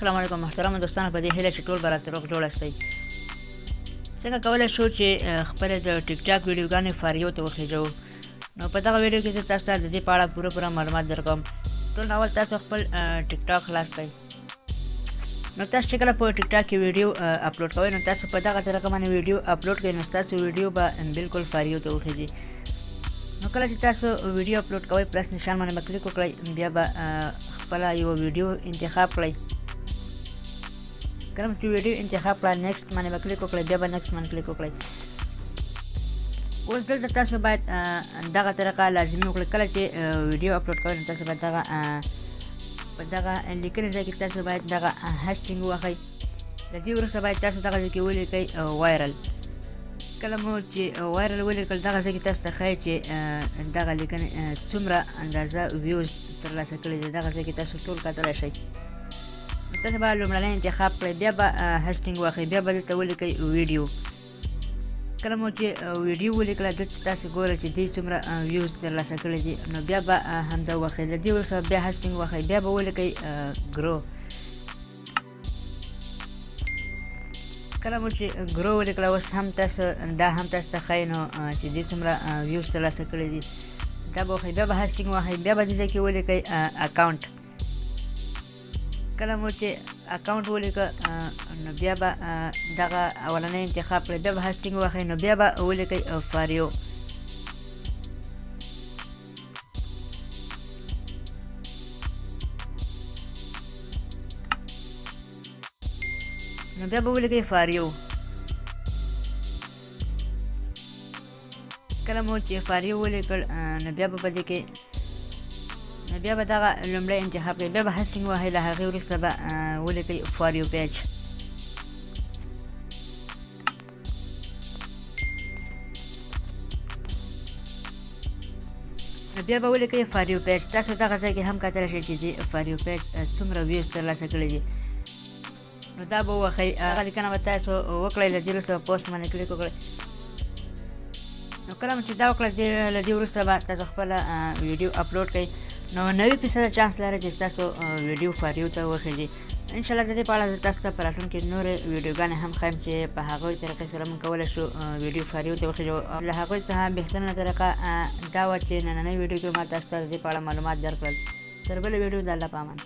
السلام علیکم محترم دوستانو، په دې هیله چې ټول به راته روغ جوړ استئ. څنګه کولی شو چې خپلې د ټیک ټاک ویډیوګانې فاریو ته وخېژوو. نو په دغه ویډیو کې زه تاسو ته د دې په اړه پوره معلومات درکوم. ټول اول تاسو خپل ټیک ټاک خلاص کړئ. نو تاسو چې کله په ټیک ټاک کې ویډیو اپلوډ کوئ نو تاسو په دغه طریقه باندې ویډیو اپلوډ کړئ، نو ستاسو ویډیو به بالکل فاریو ته وخېږي. نو کله چې تاسو ویډیو اپلوډ کوئ پلس نشان باندې به کلیک وکړئ، بیا به خپله یوه ویډیو انتخاب کړئ. کله چې ویډیو انتخاب کړئ نیکسټ باندې به کلیک وکړئ، بیا به نیکسټ باندې کلیک وکړئ. اوس دلته تاسو باید دغه طریقه لازمي وکړئ. کله چې ویډیو اپلوډ کوئ نو تاسو باید په دغه لیکنې ځای کې تاسو باید دغه هاشټینګ ووهئ. د دې وروسته باید تاسو دغه ځای کې ولیکئ وایرل. کله مو چې وایرل ولیکل دغه ځای کې تاسو ته ښایي چې دغه لیکنې څومره اندازه ویوز ترلاسه کړي دي. دغه ځای کې تاسو ټول کتلی شئ. تاسو به لومړنی انتخاب کړئ، بیا به هاشټینګ واخلئ، بیا به دلته ولیکئ ویډیو. کله مو چې ویډیو ولیکله دلته تاسو ګورئ چې دوی څومره ویوز ترلاسه کړي دي، نو بیا به همدا واخلئ. د دې وروسته بیا هاشټینګ واخلئ، بیا به ولیکئ ګرو. کله مو چې ګرو ولیکله اوس هم تاسو دا هم تاسو ته ښایي نو چې دوی څومره ویوز ترلاسه کړي دي. دا به وښایي، بیا به هاشټینګ واخلئ، بیا به دې ځای کې ولیکئ اکاونټ. کله مو چې اکاونټ ولیکه نو بیا به دغه اولنی انتخاب کړئ، بیا به هاشټینګ واخلئ، نو بیا به ولیکئ فاریو. نو بیا به ولیکئ فاریو. کله مو چې فاریو ولیکل نو بیا به په دې کې نو بیا به دغه لومړی انتخاب کړئ، بیا به هاشټینګ ووهئ، له هغې وروسته به ولیکئ فاریو پیج. بیا به ولیکئ فاریو پیج. تاسو دغه ځای کې هم کتلی شئ چې د فاریو پیج څومره ویوز ترلاسه کړي دي. نو دا به ووښئ، هغه لیکنه به تاسو وکړئ، له دې وروسته به پوسټ باندې کلیک وکړئ. نو کله مو چې دا وکړه له دې وروسته به تاسو خپله ویډیو اپلوډ کړئ. نو 90% چانس لري چې ستاسو ویډیو فاریو ته وخېږي. انشاءالله د دې په اړه زه تاسو ته په راتلونکي نورې ویډیوګانې هم ښیم چې په هغوی طریقې سره موږ کولی شو ویډیو فاریو ته وخېږو. له هغوی څخه بهترینه طریقه دا وه چې نننۍ ویډیو کې ما تاسو ته د دې په اړه معلومات درکړل. تر بلې ویډیو د الله په امان.